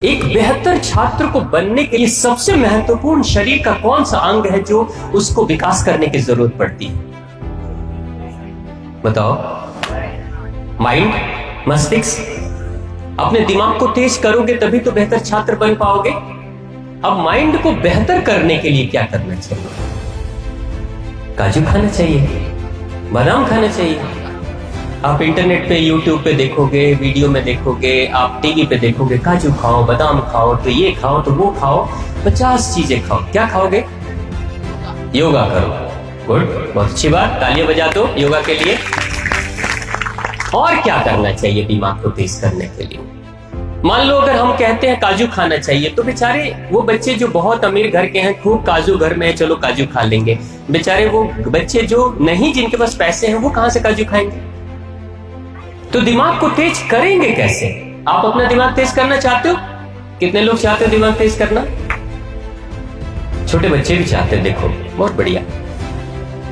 एक बेहतर छात्र को बनने के लिए सबसे महत्वपूर्ण शरीर का कौन सा अंग है जो उसको विकास करने की जरूरत पड़ती है? बताओ। माइंड, मस्तिष्क। अपने दिमाग को तेज करोगे तभी तो बेहतर छात्र बन पाओगे। अब माइंड को बेहतर करने के लिए क्या करना चाहिए? काजू खाना चाहिए, बादाम खाना चाहिए। आप इंटरनेट पे, यूट्यूब पे देखोगे, वीडियो में देखोगे, आप टीवी पे देखोगे, काजू खाओ, बादाम खाओ, तो ये खाओ, तो वो खाओ, 50 चीजें खाओ। क्या खाओगे? योगा करो। गुड, बहुत अच्छी बात, तालियां बजा दो योगा के लिए। और क्या करना चाहिए दिमाग को तेज करने के लिए? मान लो अगर हम कहते हैं काजू खाना चाहिए, तो बेचारे वो बच्चे जो बहुत अमीर घर के हैं, खूब काजू घर में है, चलो काजू खा लेंगे। बेचारे वो बच्चे जो नहीं, जिनके पास पैसे हैं, वो कहां से काजू खाएंगे? तो दिमाग को तेज करेंगे कैसे? आप अपना दिमाग तेज करना चाहते हो? कितने लोग चाहते हो दिमाग तेज करना? छोटे बच्चे भी चाहते हैं। देखो, बहुत बढ़िया,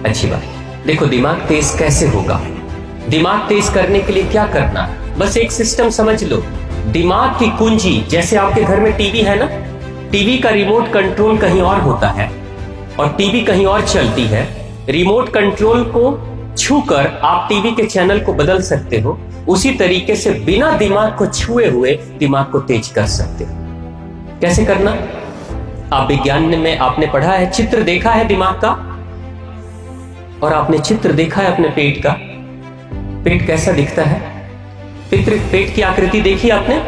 अच्छी बात। देखो, दिमाग तेज कैसे होगा? दिमाग तेज करने के लिए क्या करना? बस एक सिस्टम समझ लो। दिमाग की कुंजी, जैसे आपके घर में टीवी है ना, टीवी का रिमोट कंट्रोल कहीं और होता है और टीवी कहीं और चलती है। रिमोट कंट्रोल को छूकर आप टीवी के चैनल को बदल सकते हो। उसी तरीके से बिना दिमाग को छुए हुए दिमाग को तेज कर सकते हो। कैसे करना? आप विज्ञान में आपने पढ़ा है, चित्र देखा है दिमाग का, और आपने चित्र देखा है अपने पेट का। पेट कैसा दिखता है? पेट की आकृति देखी आपने?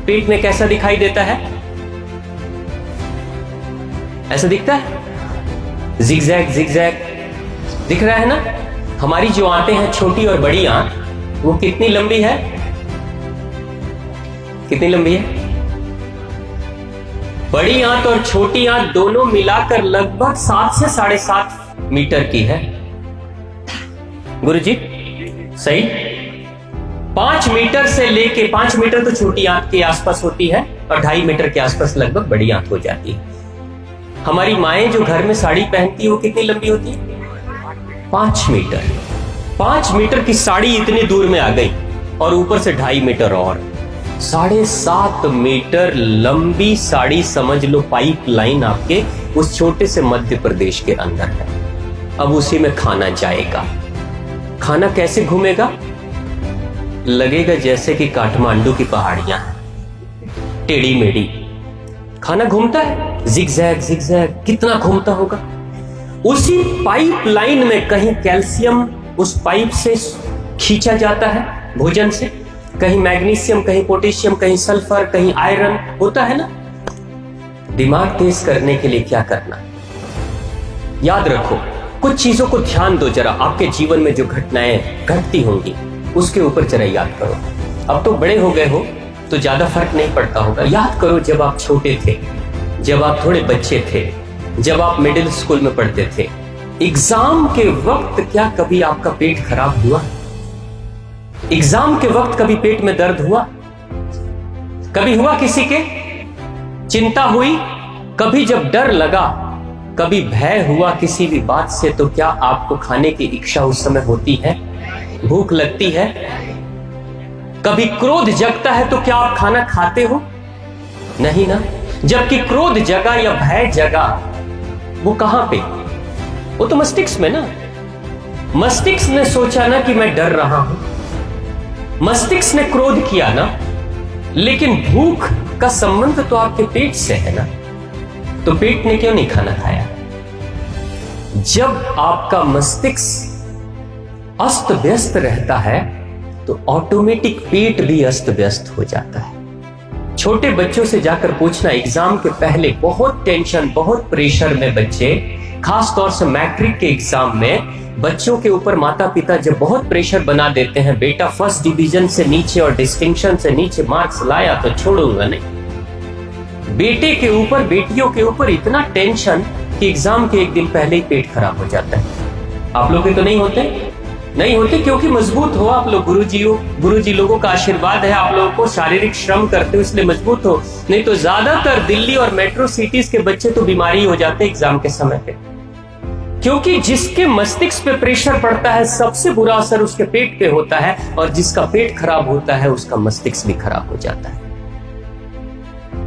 पेट में कैसा दिखाई देता है? ऐसा दिखता है, जिगजैग जिगजैग दिख रहा है ना। हमारी जो आंतें हैं, छोटी और बड़ी आंत, वो कितनी लंबी है? कितनी लंबी है? बड़ी आंत और छोटी आंत दोनों मिलाकर लगभग 7 से 7.5 मीटर की है। गुरुजी सही? 5 मीटर से लेके 5 मीटर तो छोटी आंत के आसपास होती है और 2.5 मीटर के आसपास लगभग बड़ी आंत हो जाती है। हमारी माएं जो घर में साड़ी पहनती है, वो कितनी लंबी होती है? 5 मीटर। 5 मीटर की साड़ी इतनी दूर में आ गई और ऊपर से 2.5 मीटर और 7.5 मीटर लंबी साड़ी, समझ लो पाइप लाइन आपके उस छोटे से मध्य प्रदेश के अंदर है। अब उसी में खाना जाएगा। खाना कैसे घूमेगा? लगेगा जैसे कि काठमांडू की पहाड़ियां हैं, टेढ़ी मेढ़ी। खाना घूमता है, जिगजैग जिगजैग, कितना घूमता होगा। उसी पाइप लाइन में कहीं कैल्शियम उस पाइप से खींचा जाता है भोजन से, कहीं मैग्नीशियम, कहीं पोटेशियम, कहीं सल्फर, कहीं आयरन होता है ना। दिमाग तेज करने के लिए क्या करना? याद रखो, कुछ चीजों को ध्यान दो जरा। आपके जीवन में जो घटनाएं घटती होंगी उसके ऊपर जरा याद करो। अब तो बड़े हो गए हो तो ज्यादा फर्क नहीं पड़ता होगा। याद करो, जब आप छोटे थे, जब आप थोड़े बच्चे थे, जब आप मिडिल स्कूल में पढ़ते थे, एग्जाम के वक्त क्या कभी आपका पेट खराब हुआ? एग्जाम के वक्त कभी पेट में दर्द हुआ? कभी हुआ किसी के? चिंता हुई? कभी जब डर लगा, कभी भय हुआ किसी भी बात से, तो क्या आपको खाने की इच्छा उस समय होती है? भूख लगती है? कभी क्रोध जगता है तो क्या आप खाना खाते हो? नहीं ना। जबकि क्रोध जगा या भय जगा, वो कहां पे? वो तो मस्तिष्क में ना। मस्तिष्क ने सोचा ना कि मैं डर रहा हूं, मस्तिष्क ने क्रोध किया ना, लेकिन भूख का संबंध तो आपके पेट से है ना। तो पेट ने क्यों नहीं खाना खाया? जब आपका मस्तिष्क अस्त व्यस्त रहता है तो ऑटोमेटिक पेट भी अस्त व्यस्त हो जाता है। छोटे बच्चों से जाकर पूछना, एग्जाम के पहले बहुत टेंशन, बहुत प्रेशर में बच्चे, खास तौर से मैट्रिक के एग्जाम में बच्चों के ऊपर माता पिता जब बहुत प्रेशर बना देते हैं, बेटा फर्स्ट डिवीजन से नीचे और डिस्टिंक्शन से नीचे मार्क्स लाया तो छोड़ूंगा नहीं। बेटे के ऊपर, बेटियों के ऊपर इतना टेंशन कि एग्जाम के एक दिन पहले ही पेट खराब हो जाता है। आप लोग के तो नहीं होते? नहीं होते, क्योंकि मजबूत हो आप लोग। गुरुजी लोगों का आशीर्वाद है, आप लोगों को शारीरिक श्रम करते हो इसलिए मजबूत हो। नहीं तो ज्यादातर दिल्ली और मेट्रो सिटीज के बच्चे तो बीमारी हो जाते हैं एग्जाम के समय पे, क्योंकि जिसके मस्तिष्क पे प्रेशर पड़ता है सबसे बुरा असर उसके पेट पे होता है, और जिसका पेट खराब होता है उसका मस्तिष्क भी खराब हो जाता है।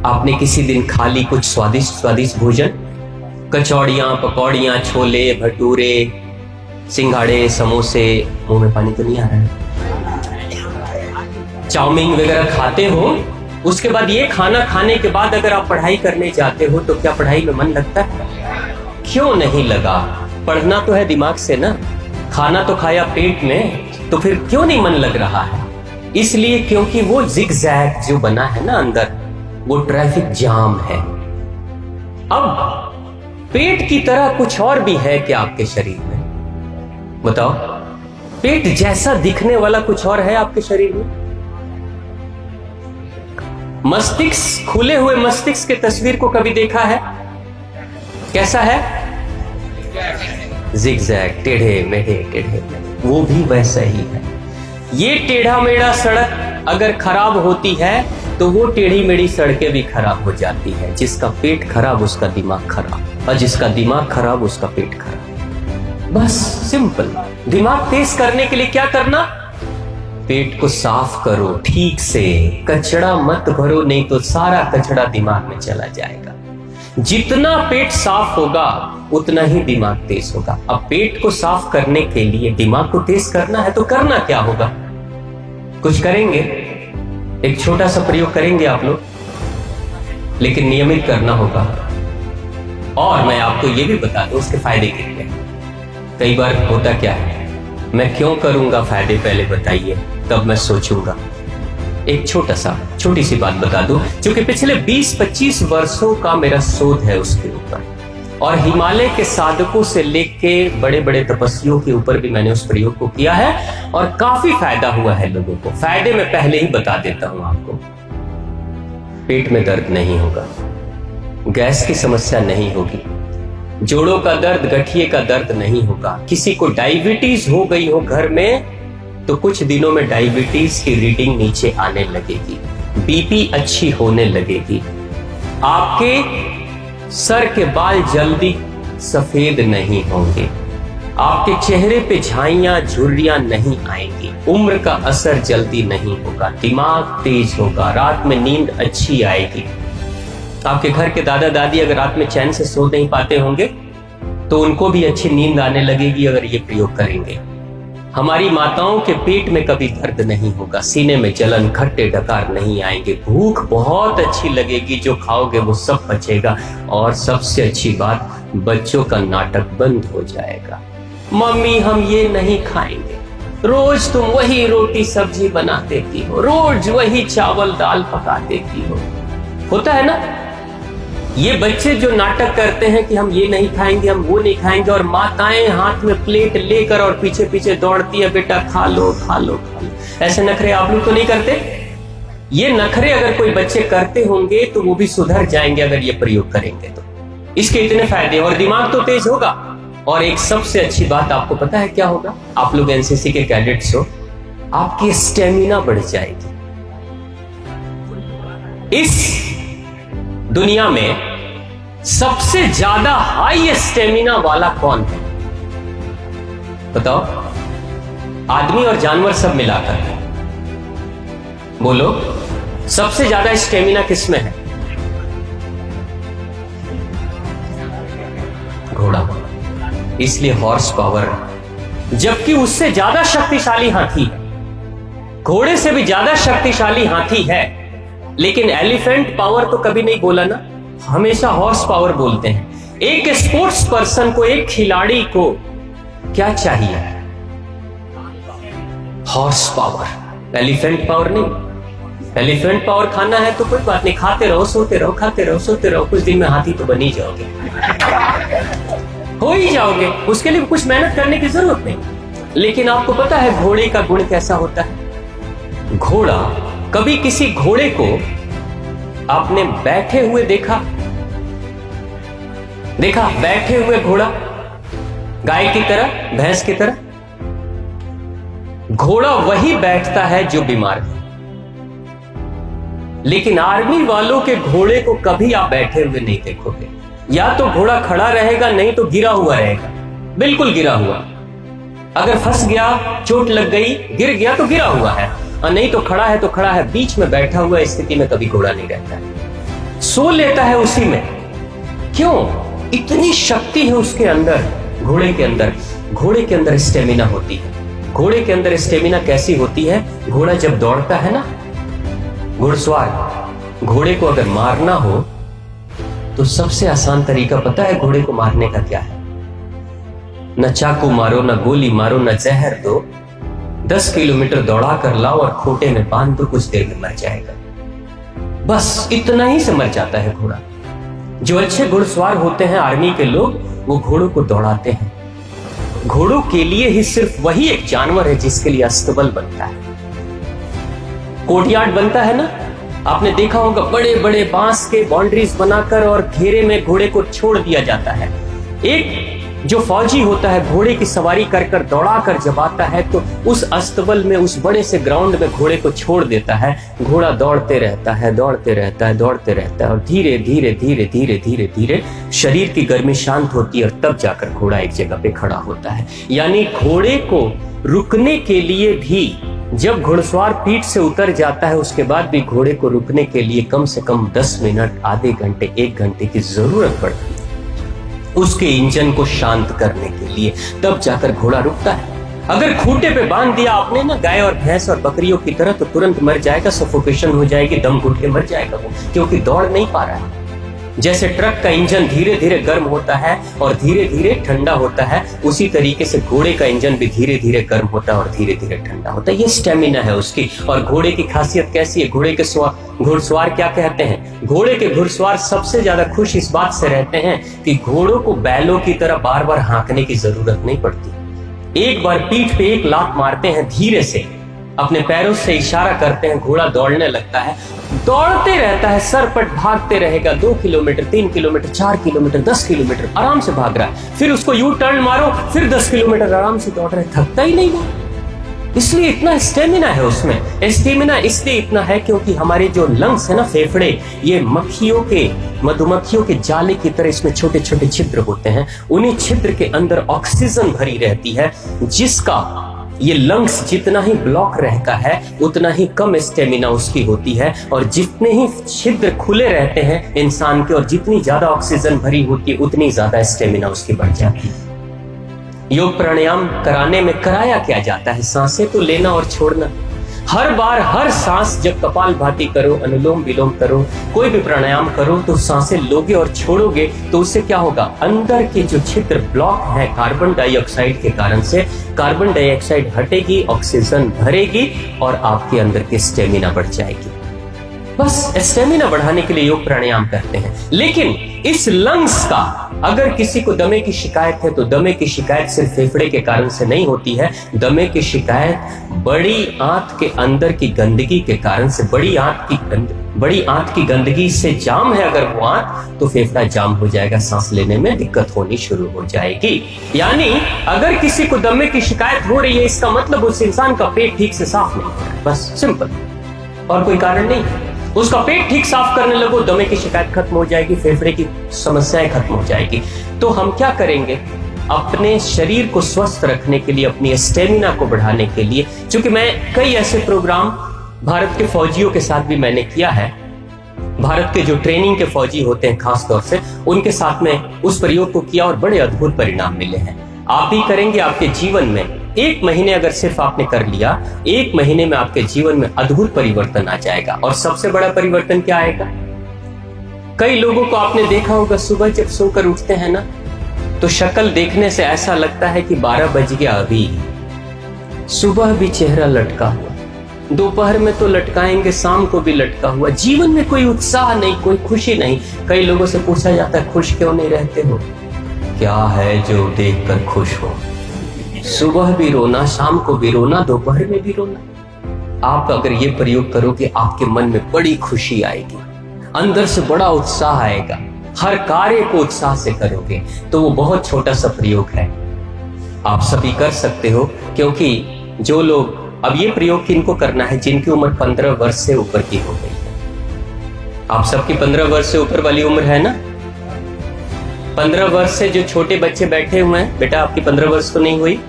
आपने किसी दिन खा ली कुछ स्वादिष्ट स्वादिष्ट भोजन, कचौड़ियाँ, पकौड़ियाँ, छोले भटूरे, सिंघाड़े, समोसे, मुंह में पानी तो नहीं आ रहा है, चाउमीन वगैरह खाते हो, उसके बाद ये खाना खाने के बाद अगर आप पढ़ाई करने जाते हो तो क्या पढ़ाई में मन लगता है? क्यों नहीं लगा? पढ़ना तो है दिमाग से ना, खाना तो खाया पेट में, तो फिर क्यों नहीं मन लग रहा है? इसलिए क्योंकि वो जिगजैग जो बना है ना अंदर, वो ट्रैफिक जाम है। अब पेट की तरह कुछ और भी है क्या आपके शरीर में? बताओ, पेट जैसा दिखने वाला कुछ और है आपके शरीर में? मस्तिष्क, खुले हुए मस्तिष्क के तस्वीर को कभी देखा है? कैसा है? जिगजैग, टेढ़े मेढ़े, टेढ़े मेढ़े, वो भी वैसा ही है। ये टेढ़ा मेढ़ा सड़क अगर खराब होती है तो वो टेढ़ी मेढ़ी सड़कें भी खराब हो जाती है। जिसका पेट खराब उसका दिमाग खराब, और जिसका दिमाग खराब उसका पेट खराब। बस सिंपल। दिमाग तेज करने के लिए क्या करना? पेट को साफ करो ठीक से, कचड़ा मत भरो, नहीं तो सारा कचड़ा दिमाग में चला जाएगा। जितना पेट साफ होगा उतना ही दिमाग तेज होगा। अब पेट को साफ करने के लिए दिमाग को तेज करना है तो करना क्या होगा? कुछ करेंगे, एक छोटा सा प्रयोग करेंगे आप लोग, लेकिन नियमित करना होगा। और मैं आपको यह भी बता दूं उसके फायदे के लिए। कई बार होता क्या है, मैं क्यों करूंगा, फायदे पहले बताइए तब मैं सोचूंगा। एक छोटी सी बात बता दूं, क्योंकि पिछले 20-25 वर्षों का मेरा शोध है उसके ऊपर, और हिमालय के साधकों से लेके बड़े बड़े तपस्वियों के ऊपर भी मैंने उस प्रयोग को किया है और काफी फायदा हुआ है लोगों को। फायदे मैं पहले ही बता देता हूं आपको। पेट में दर्द नहीं होगा, गैस की समस्या नहीं होगी, जोड़ों का दर्द, गठिए का दर्द नहीं होगा। किसी को डायबिटीज हो गई हो घर में तो कुछ दिनों में डायबिटीज की रीडिंग नीचे आने लगेगी, बीपी अच्छी होने लगेगी, आपके सर के बाल जल्दी सफेद नहीं होंगे, आपके चेहरे पे झाइयां झुर्रियां नहीं आएंगी, उम्र का असर जल्दी नहीं होगा, दिमाग तेज होगा, रात में नींद अच्छी आएगी। आपके घर के दादा दादी अगर रात में चैन से सो नहीं पाते होंगे तो उनको भी अच्छी नींद आने लगेगी अगर ये प्रयोग करेंगे। हमारी माताओं के पेट में कभी दर्द नहीं होगा, सीने में जलन, खट्टे डकार नहीं आएंगे, भूख बहुत अच्छी लगेगी, जो खाओगे वो सब पचेगा। और सबसे अच्छी बात, बच्चों का नाटक बंद हो जाएगा। मम्मी हम ये नहीं खाएंगे, रोज तुम वही रोटी सब्जी बना देती हो, रोज वही चावल दाल पका देती हो। होता है ना, ये बच्चे जो नाटक करते हैं कि हम ये नहीं खाएंगे, हम वो नहीं खाएंगे, और माताएं हाथ में प्लेट लेकर और पीछे पीछे दौड़ती है, बेटा खा लो खा लो खा लो। ऐसे नखरे आप लोग तो नहीं करते? ये नखरे अगर कोई बच्चे करते होंगे तो वो भी सुधर जाएंगे अगर ये प्रयोग करेंगे तो। इसके इतने फायदे, और दिमाग तो तेज होगा। और एक सबसे अच्छी बात आपको पता है क्या होगा? आप लोग एनसीसी के कैडेट्स हो, आपकी स्टेमिना बढ़ जाएगी। इस दुनिया में सबसे ज्यादा हाई स्टेमिना वाला कौन है बताओ? आदमी और जानवर सब मिलाकर बोलो, सबसे ज्यादा स्टेमिना किसमें है? घोड़ा। इसलिए हॉर्स पावर, जबकि उससे ज्यादा शक्तिशाली हाथी है, घोड़े से भी ज्यादा शक्तिशाली हाथी है, लेकिन एलिफेंट पावर तो कभी नहीं बोला ना, हमेशा हॉर्स पावर बोलते हैं। एक स्पोर्ट्स पर्सन को, एक खिलाड़ी को क्या चाहिए? हॉर्स पावर, एलिफेंट पावर नहीं। एलिफेंट पावर खाना है तो कोई बात नहीं, खाते रहो सोते रहो, खाते रहो सोते रहो, कुछ दिन में हाथी तो बन ही जाओगे, हो ही जाओगे, उसके लिए कुछ मेहनत करने की जरूरत नहीं। लेकिन आपको पता है घोड़े का गुण कैसा होता है? घोड़ा, कभी किसी घोड़े को आपने बैठे हुए देखा? बैठे हुए घोड़ा, गाय की तरह, भैंस की तरह? घोड़ा वही बैठता है जो बीमार है। लेकिन आर्मी वालों के घोड़े को कभी आप बैठे हुए नहीं देखोगे। या तो घोड़ा खड़ा रहेगा, नहीं तो गिरा हुआ रहेगा, बिल्कुल गिरा हुआ। अगर फंस गया, चोट लग गई, गिर गया तो गिरा हुआ है, और नहीं तो खड़ा है तो खड़ा है। बीच में बैठा हुआ स्थिति में कभी घोड़ा नहीं रहता है। सो लेता है उसी में। क्यों? इतनी शक्ति है उसके अंदर, घोड़े के अंदर। घोड़े के अंदर स्टेमिना होती है। घोड़े के अंदर स्टेमिना कैसी होती है? घोड़ा जब दौड़ता है ना, घुड़सवार, घोड़े को अगर मारना हो तो सबसे आसान तरीका पता है घोड़े को मारने का क्या है? न चाकू मारो, न गोली मारो, न जहर दो, 10 किलोमीटर दौड़ा कर लाओ और खूंटे में बांध दो, कुछ देर में मर जाएगा। बस इतना ही से मर जाता है घोड़ा। जो अच्छे घुड़सवार होते हैं आर्मी के लोग, वो घोड़ों को दौड़ाते हैं। घोड़ों के लिए ही सिर्फ वही एक जानवर है जिसके लिए अस्तबल बनता है, कोर्टयार्ड बनता है ना। आपने देखा होगा बड़े बड़े बांस के बाउंड्रीज बनाकर और घेरे में घोड़े को छोड़ दिया जाता है। एक जो फौजी होता है घोड़े की सवारी कर कर दौड़ा कर जब आता है तो उस अस्तबल में, उस बड़े से ग्राउंड में घोड़े को छोड़ देता है। घोड़ा दौड़ते रहता है, दौड़ते रहता है, दौड़ते रहता है और धीरे धीरे धीरे धीरे धीरे धीरे शरीर की गर्मी शांत होती है और तब जाकर घोड़ा एक जगह पे खड़ा होता है। यानी घोड़े को रुकने के लिए भी, जब घुड़सवार पीठ से उतर जाता है उसके बाद भी घोड़े को रुकने के लिए कम से कम 10 मिनट, आधे घंटे, 1 घंटे की जरूरत पड़ती है उसके इंजन को शांत करने के लिए। तब जाकर घोड़ा रुकता है। अगर खूंटे पे बांध दिया आपने ना गाय और भैंस और बकरियों की तरह, तो तुरंत मर जाएगा, सफोकेशन हो जाएगी, दम घुट के मर जाएगा वो, क्योंकि दौड़ नहीं पा रहा है। जैसे ट्रक का इंजन धीरे धीरे गर्म होता है और धीरे धीरे ठंडा होता है, उसी तरीके से घोड़े का इंजन भी धीरे धीरे गर्म होता है और धीरे धीरे ठंडा होता है। ये स्टेमिना है उसकी। और घोड़े की खासियत कैसी है? घोड़े के घुड़सवार क्या कहते हैं? घोड़े के घुड़सवार सबसे ज्यादा खुश इस बात से रहते हैं कि घोड़ों को बैलों की तरह बार बार हाँकने की जरूरत नहीं पड़ती। एक बार पीठ पे एक लात मारते हैं, धीरे से अपने पैरों से इशारा करते हैं, घोड़ा दौड़ने लगता है, दौड़ते रहता है, सरपट भागते रहेगा। 2 किलोमीटर, 3 किलोमीटर, 4 किलोमीटर, 10 किलोमीटर आराम से भाग रहा है। फिर उसको यू टर्न मारो, फिर 10 किलोमीटर आराम से दौड़ रहा है, थकता ही नहीं वो। इसलिए इतना स्टेमिना है उसमें। स्टेमिना इसलिए इतना है क्योंकि हमारे जो लंग्स है ना, फेफड़े, ये मधुमक्खियों के जाले की तरह इसमें छोटे छोटे छिद्र होते हैं। उन्हीं छिद्र के अंदर ऑक्सीजन भरी रहती है, जिसका ये लंग्स जितना ही ब्लॉक रहता है उतना ही कम स्टेमिना उसकी होती है। और जितने ही छिद्र खुले रहते हैं इंसान के और जितनी ज्यादा ऑक्सीजन भरी होती है उतनी ज्यादा स्टेमिना उसकी बढ़ जाती है। योग प्राणायाम कराने में कराया क्या जाता है? सांसें तो लेना और छोड़ना। हर बार हर सांस जब कपालभाति करो, अनुलोम विलोम करो, कोई भी प्राणायाम करो, तो सांसें लोगे और छोड़ोगे तो उससे क्या होगा? अंदर के जो छिद्र ब्लॉक है कार्बन डाइऑक्साइड के कारण से, कार्बन डाइऑक्साइड हटेगी, ऑक्सीजन भरेगी और आपके अंदर की स्टेमिना बढ़ जाएगी। बस स्टेमिना बढ़ाने के लिए योग प्राणायाम करते हैं। लेकिन इस लंग्स का, अगर किसी को दमे की शिकायत है तो दमे की शिकायत सिर्फ फेफड़े के कारण से नहीं होती है। दमे की शिकायत बड़ी आंत के अंदर की गंदगी के कारण से, बड़ी आंत की गंदगी से जाम है अगर वो आंत, तो फेफड़ा जाम हो जाएगा, सांस लेने में दिक्कत होनी शुरू हो जाएगी। यानी अगर किसी को दमे की शिकायत हो रही है, इसका मतलब उस इंसान का पेट ठीक से साफ नहीं हो रहा है। बस सिंपल, और कोई कारण नहीं। उसका पेट ठीक साफ करने लगो, दमे की शिकायत खत्म हो जाएगी, फेफड़े की समस्याएं खत्म हो जाएगी। तो हम क्या करेंगे? अपने शरीर को स्वस्थ रखने के लिए, अपनी स्टेमिना को बढ़ाने के लिए, क्योंकि मैं कई ऐसे प्रोग्राम भारत के फौजियों के साथ भी मैंने किया है, भारत के जो ट्रेनिंग के फौजी होते हैं खास तौर से, उनके साथ में उस प्रयोग को किया और बड़े अद्भुत परिणाम मिले हैं। आप भी करेंगे, आपके जीवन में 1 महीने अगर सिर्फ आपने कर लिया, 1 महीने में आपके जीवन में अद्भुत परिवर्तन आ जाएगा। और सबसे बड़ा परिवर्तन क्या आएगा? कई लोगों को आपने देखा होगा, सुबह जब सोकर उठते हैं ना, तो शक्ल देखने से ऐसा लगता है कि 12 बज गया अभी। सुबह भी चेहरा लटका हुआ, दोपहर में तो लटकाएंगे, शाम को भी लटका हुआ। जीवन में कोई उत्साह नहीं, कोई खुशी नहीं। कई लोगों से पूछा जाता है, खुश क्यों नहीं रहते हो? क्या है जो देखकर खुश हो? सुबह भी रोना, शाम को भी रोना, दोपहर में भी रोना। आप अगर ये प्रयोग करोगे, आपके मन में बड़ी खुशी आएगी, अंदर से बड़ा उत्साह आएगा, हर कार्य को उत्साह से करोगे। तो वो बहुत छोटा सा प्रयोग है, आप सभी कर सकते हो। क्योंकि जो लोग, अब ये प्रयोग किनको करना है? जिनकी उम्र 15 वर्ष से ऊपर की हो गई है। आप सबकी 15 वर्ष से ऊपर वाली उम्र है ना? 15 वर्ष से जो छोटे बच्चे बैठे हुए हैं, बेटा आपकी 15 वर्ष तो नहीं हुई।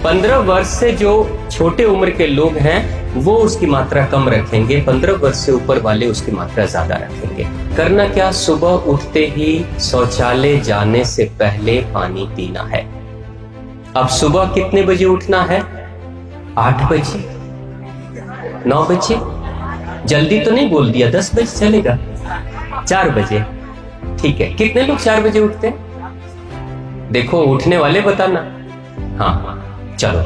15 वर्ष से जो छोटे उम्र के लोग हैं वो उसकी मात्रा कम रखेंगे, 15 वर्ष से ऊपर वाले उसकी मात्रा ज्यादा रखेंगे। करना क्या, सुबह उठते ही शौचालय जाने से पहले पानी पीना है। अब सुबह कितने बजे उठना है? 8 बजे, 9 बजे, जल्दी तो नहीं बोल दिया, 10 बजे चलेगा, 4 बजे, ठीक है। कितने लोग 4 बजे उठते हैं? देखो उठने वाले बताना। हाँ चलो,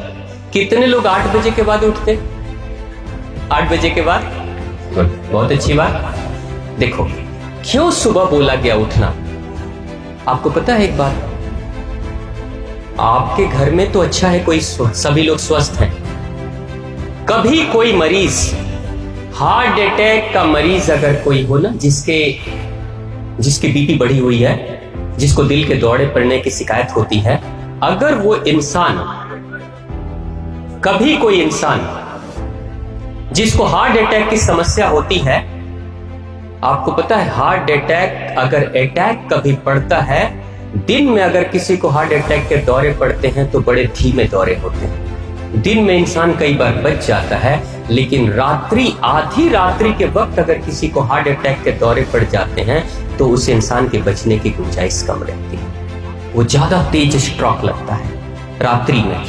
कितने लोग 8 बजे के बाद उठते? 8 बजे के बाद, बहुत अच्छी बात। देखो क्यों सुबह बोला गया उठना, आपको पता है एक बात? आपके घर में तो अच्छा है, कोई सभी लोग स्वस्थ हैं। कभी कोई मरीज, हार्ट अटैक का मरीज अगर कोई हो ना, जिसकी बीपी बढ़ी हुई है, जिसको दिल के दौरे पड़ने की शिकायत होती है, अगर वो इंसान, कभी कोई इंसान जिसको हार्ट अटैक की समस्या होती है, आपको पता है हार्ट अटैक अगर अटैक कभी पड़ता है, दिन में अगर किसी को हार्ट अटैक के दौरे पड़ते हैं तो बड़े धीमे दौरे होते हैं। दिन में इंसान कई बार बच जाता है, लेकिन रात्रि, आधी रात्रि के वक्त अगर किसी को हार्ट अटैक के दौरे पड़ जाते हैं तो उस इंसान के बचने की गुंजाइश कम रहती है। वो ज्यादा तेज स्ट्रोक लगता है रात्रि में,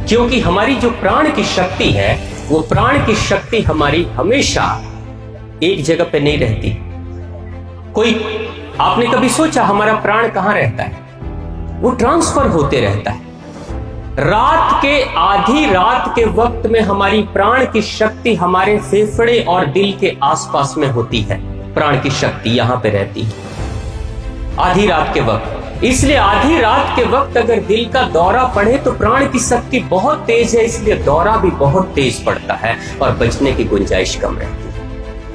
क्योंकि हमारी जो प्राण की शक्ति है, वो प्राण की शक्ति हमारी हमेशा एक जगह पे नहीं रहती। कोई, आपने कभी सोचा हमारा प्राण कहां रहता है? वो ट्रांसफर होते रहता है। रात के, आधी रात के वक्त में हमारी प्राण की शक्ति हमारे फेफड़े और दिल के आसपास में होती है। प्राण की शक्ति यहां पे रहती है आधी रात के वक्त। इसलिए आधी रात के वक्त अगर दिल का दौरा पड़े तो प्राण की शक्ति बहुत तेज है, इसलिए दौरा भी बहुत तेज पड़ता है और बचने की गुंजाइश कम रहती है।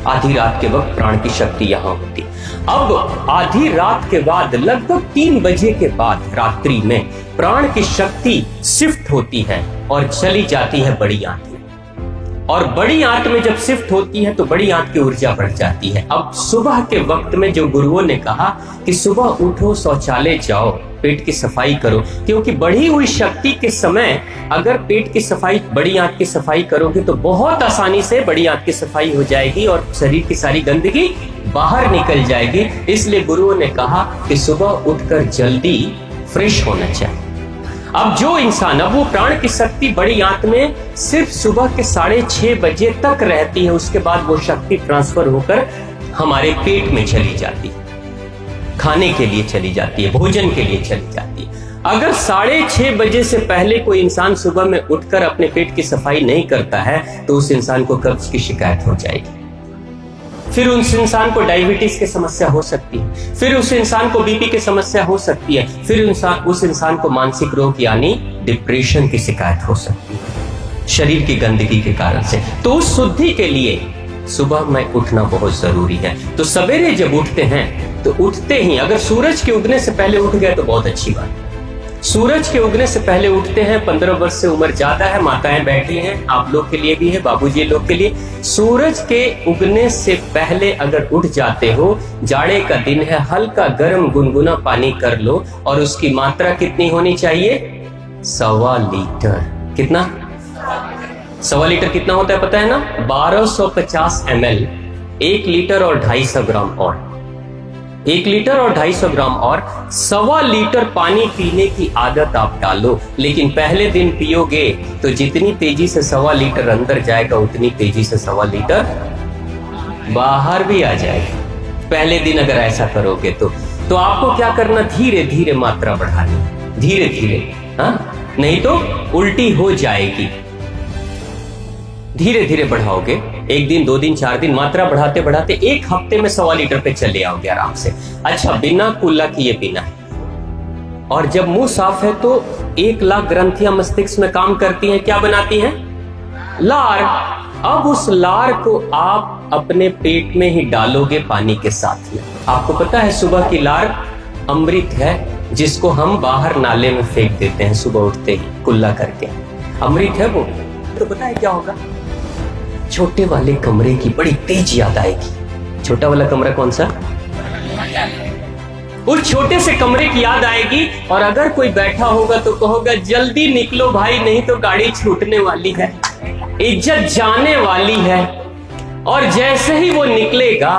आधी रात के वक्त प्राण की शक्ति यहां होती। अब आधी रात के बाद लगभग 3 बजे के बाद रात्रि में प्राण की शक्ति शिफ्ट होती है और चली जाती है बड़ी आंत में। और बड़ी आंत में जब शिफ्ट होती है तो बड़ी आंत की ऊर्जा बढ़ जाती है। अब सुबह के वक्त में जो गुरुओं ने कहा कि सुबह उठो, शौचालय जाओ, पेट की सफाई करो, क्योंकि बढ़ी हुई शक्ति के समय अगर पेट की सफाई, बड़ी आंत की सफाई करोगे तो बहुत आसानी से बड़ी आंत की सफाई हो जाएगी और शरीर की सारी गंदगी बाहर निकल जाएगी। इसलिए गुरुओं ने कहा कि सुबह उठकर जल्दी फ्रेश होना चाहिए। अब जो इंसान, अब वो प्राण की शक्ति बड़ी आंत में सिर्फ सुबह के 6:30 बजे तक रहती है, उसके बाद वो शक्ति ट्रांसफर होकर हमारे पेट में चली जाती है, खाने के लिए चली जाती है, भोजन के लिए चली जाती है। अगर 6:30 बजे से पहले कोई इंसान सुबह में उठकर अपने पेट की सफाई नहीं करता है तो उस इंसान को कब्ज की शिकायत हो जाएगी, फिर उस इंसान को डायबिटीज की समस्या हो सकती है, फिर उस इंसान को बीपी की समस्या हो सकती है, फिर उस इंसान को मानसिक रोग यानी डिप्रेशन की शिकायत हो सकती है शरीर की गंदगी के कारण से। तो उस शुद्धि के लिए सुबह में उठना बहुत जरूरी है। तो सवेरे जब उठते हैं तो उठते ही अगर सूरज के उगने से पहले उठ गए तो बहुत अच्छी बात। सूरज के उगने से पहले उठते हैं, 15 वर्ष से उम्र ज्यादा है, माताएं बैठी हैं, आप लोग के लिए भी है, बाबूजी लोग के लिए, सूरज के उगने से पहले अगर उठ जाते हो, जाड़े का दिन है, हल्का गर्म गुनगुना पानी कर लो और उसकी मात्रा कितनी होनी चाहिए? 1.25 लीटर। कितना? 1.25 लीटर कितना होता है पता है ना? 1250 ml, 1 लीटर और 250 ग्राम और 1 लीटर और 250 ग्राम और 1.25 लीटर पानी पीने की आदत आप डालो। लेकिन पहले दिन पियोगे तो जितनी तेजी से 1.25 लीटर अंदर जाएगा उतनी तेजी से 1.25 लीटर बाहर भी आ जाएगा। पहले दिन अगर ऐसा करोगे तो आपको क्या करना? धीरे धीरे मात्रा बढ़ानी, धीरे धीरे, हाँ, नहीं तो उल्टी हो जाएगी। धीरे धीरे बढ़ाओगे, 1 दिन 2 दिन 4 दिन, मात्रा बढ़ाते बढ़ाते 1 हफ्ते में 1.25 लीटर पे चले आओगे आराम से। अच्छा, बिना कुल्ला किए पीना है। और जब मुंह साफ है तो 1 लाख ग्रंथियां मस्तिष्क में काम करती हैं, क्या बनाती हैं? लार। अब उस लार को आप अपने पेट में ही डालोगे पानी के साथ ही। आपको पता है सुबह की लार अमृत है, जिसको हम बाहर नाले में फेंक देते हैं सुबह उठते ही कुल्ला करके, अमृत है वो। तो पता है क्या होगा? छोटे वाले कमरे की बड़ी तेज याद आएगी। छोटा वाला कमरा कौन सा? उस छोटे से कमरे की याद आएगी। और अगर कोई बैठा होगा तो कहोगा जल्दी निकलो भाई, नहीं तो गाड़ी छूटने वाली है, इज्जत जाने वाली है। और जैसे ही वो निकलेगा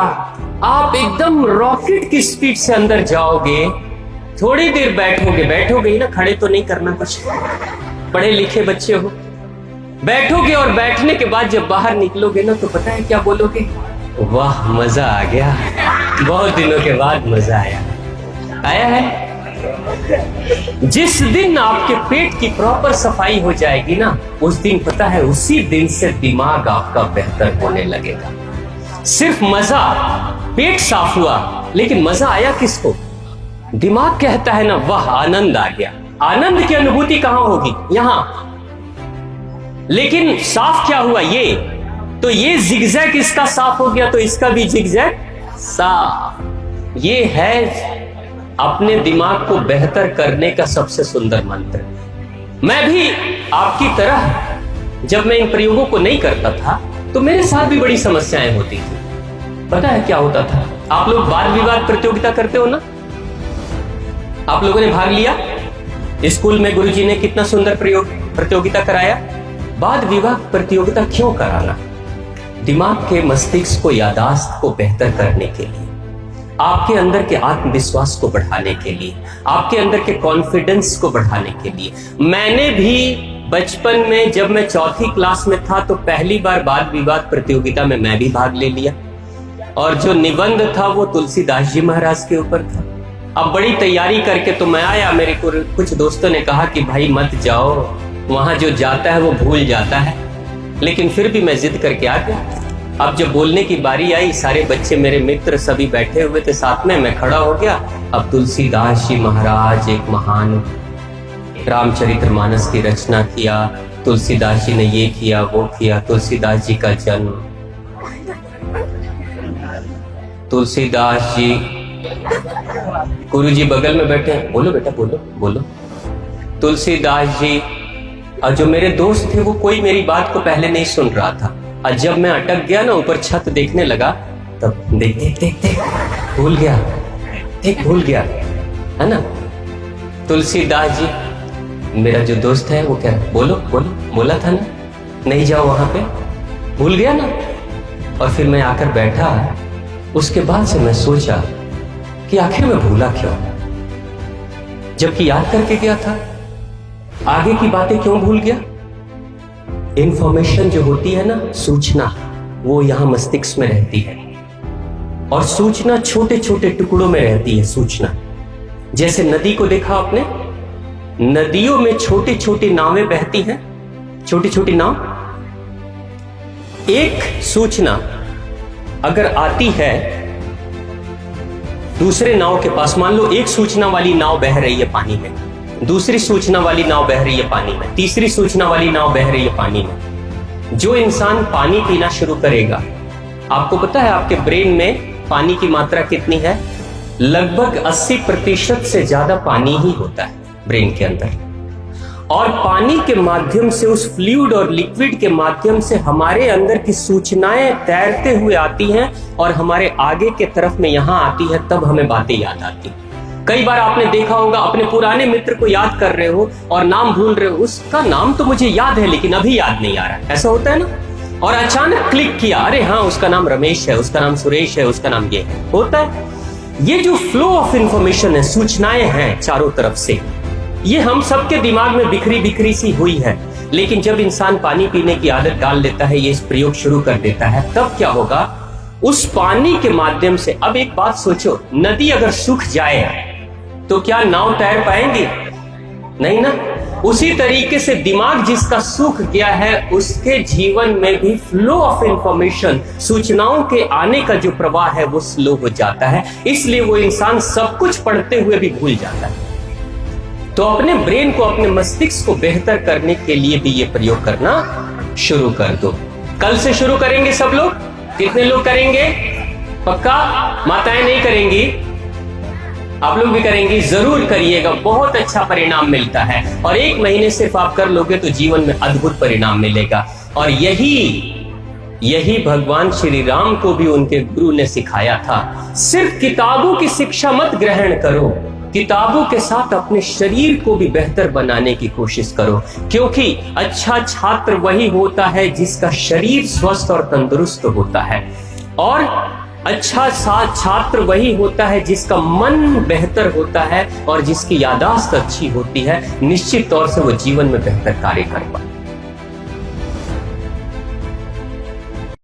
आप एकदम रॉकेट की स्पीड से अंदर जाओगे, थोड़ी देर बैठोगे ही ना, खड़े तो नहीं करना कुछ, पढ़े लिखे बच्चे हो, बैठोगे और बैठने के बाद जब बाहर निकलोगे ना तो पता है क्या बोलोगे? वाह मजा आ गया, बहुत दिनों के बाद मजा आया है। जिस दिन आपके पेट की प्रॉपर सफाई हो जाएगी ना, उस दिन पता है उसी दिन से दिमाग आपका बेहतर होने लगेगा। सिर्फ मजा, पेट साफ हुआ लेकिन मजा आया किसको? दिमाग कहता है ना वाह आनंद आ गया। आनंद की अनुभूति कहां होगी? यहां। लेकिन साफ क्या हुआ? ये तो ये जिगजैग इसका साफ हो गया तो इसका भी जिगजैग साफ। ये है अपने दिमाग को बेहतर करने का सबसे सुंदर मंत्र। मैं भी आपकी तरह जब मैं इन प्रयोगों को नहीं करता था तो मेरे साथ भी बड़ी समस्याएं होती थी। पता है क्या होता था? आप लोग वाद विवाद प्रतियोगिता करते हो ना? आप लोगों ने भाग लिया स्कूल में, गुरुजी ने कितना सुंदर प्रतियोगिता कराया। वाद विवाद प्रतियोगिता क्यों कराना? दिमाग के मस्तिष्क को, यादाश्त को बेहतर करने के लिए, आपके अंदर के आत्मविश्वास को बढ़ाने के लिए, आपके अंदर के कॉन्फिडेंस को बढ़ाने के लिए। मैंने भी बचपन में जब मैं चौथी क्लास में था तो पहली बार वाद विवाद प्रतियोगिता में मैं भी भाग ले लिया, और जो निबंध था वो तुलसीदास जी महाराज के ऊपर था। अब बड़ी तैयारी करके तो मैं आया, मेरे को कुछ दोस्तों ने कहा कि भाई मत जाओ, वहां जो जाता है वो भूल जाता है, लेकिन फिर भी मैं जिद करके आ गया। अब जब बोलने की बारी आई, सारे बच्चे मेरे मित्र सभी बैठे हुए थे साथ में, मैं खड़ा हो गया। अब तुलसीदास जी महाराज एक महान रामचरितमानस की रचना किया, तुलसीदास जी ने ये किया वो किया, तुलसीदास जी का जन्म, तुलसीदास जी, गुरु जी बगल में बैठे, बोलो बेटा बोलो बोलो, तुलसीदास जी। और जो मेरे दोस्त थे वो कोई मेरी बात को पहले नहीं सुन रहा था, और जब मैं अटक गया ना, ऊपर छत देखने लगा, तब देख देख देख देख भूल गया, देख भूल गया, है ना। तुलसीदास जी मेरा जो दोस्त है वो क्या, बोलो बोलो, बोला था ना नहीं जाओ वहां पे, भूल गया ना। और फिर मैं आकर बैठा, उसके बाद से मैं सोचा कि आखिर मैं भूला क्यों, जबकि याद करके गया था। आगे की बातें क्यों भूल गया? इंफॉर्मेशन जो होती है ना, सूचना, वो यहां मस्तिष्क में रहती है, और सूचना छोटे छोटे टुकड़ों में रहती है। सूचना जैसे नदी को देखा आपने, नदियों में छोटी छोटी नावें बहती हैं, छोटी छोटी नाव। एक सूचना अगर आती है दूसरे नाव के पास, मान लो एक सूचना वाली नाव बह रही है पानी में, दूसरी सूचना वाली नाव बह रही है पानी में, तीसरी सूचना वाली नाव बह रही है पानी में। जो इंसान पानी पीना शुरू करेगा, आपको पता है आपके ब्रेन में पानी की मात्रा कितनी है? लगभग 80% से ज्यादा पानी ही होता है ब्रेन के अंदर। और पानी के माध्यम से, उस फ्लूइड और लिक्विड के माध्यम से हमारे अंदर की सूचनाएं तैरते हुए आती हैं और हमारे आगे के तरफ में यहां आती है, तब हमें बातें याद आती। कई बार आपने देखा होगा, अपने पुराने मित्र को याद कर रहे हो और नाम भूल रहे हो, उसका नाम तो मुझे याद है लेकिन अभी याद नहीं आ रहा है, ऐसा होता है ना। और अचानक क्लिक किया, अरे हाँ उसका नाम रमेश है, उसका नाम सुरेश है, उसका नाम ये है, होता है। ये जो फ्लो ऑफ इंफॉर्मेशन है, सूचनाएं हैं चारों तरफ से, ये हम सबके दिमाग में बिखरी बिखरी सी हुई है। लेकिन जब इंसान पानी पीने की आदत डाल लेता है, ये इस प्रयोग शुरू कर देता है, तब क्या होगा? उस पानी के माध्यम से, अब एक बात सोचो, नदी अगर सूख जाए तो क्या नाव तैर पाएंगी? नहीं ना। उसी तरीके से दिमाग जिसका सूख गया है, उसके जीवन में भी फ्लो ऑफ इंफॉर्मेशन, सूचनाओं के आने का जो प्रवाह है वो स्लो हो जाता है। इसलिए वो इंसान सब कुछ पढ़ते हुए भी भूल जाता है। तो अपने ब्रेन को, अपने मस्तिष्क को बेहतर करने के लिए भी ये प्रयोग करना शुरू कर दो। कल से शुरू करेंगे सब लोग? कितने लोग करेंगे? पक्का? माताएं नहीं करेंगी, आप लोग भी करेंगे? जरूर करिएगा, बहुत अच्छा परिणाम मिलता है। और 1 महीने सिर्फ आप कर लोगे तो जीवन में अद्भुत परिणाम मिलेगा। और यही भगवान श्री राम को भी उनके गुरु ने सिखाया था। सिर्फ किताबों की शिक्षा मत ग्रहण करो, किताबों के साथ अपने शरीर को भी बेहतर बनाने की कोशिश करो, क्योंकि अच्छा छात्र वही होता है जिसका शरीर स्वस्थ और तंदुरुस्त होता है। और अच्छा छात्र वही होता है जिसका मन बेहतर होता है और जिसकी याददाश्त अच्छी होती है। निश्चित तौर से वो जीवन में बेहतर कार्य कर पाता है।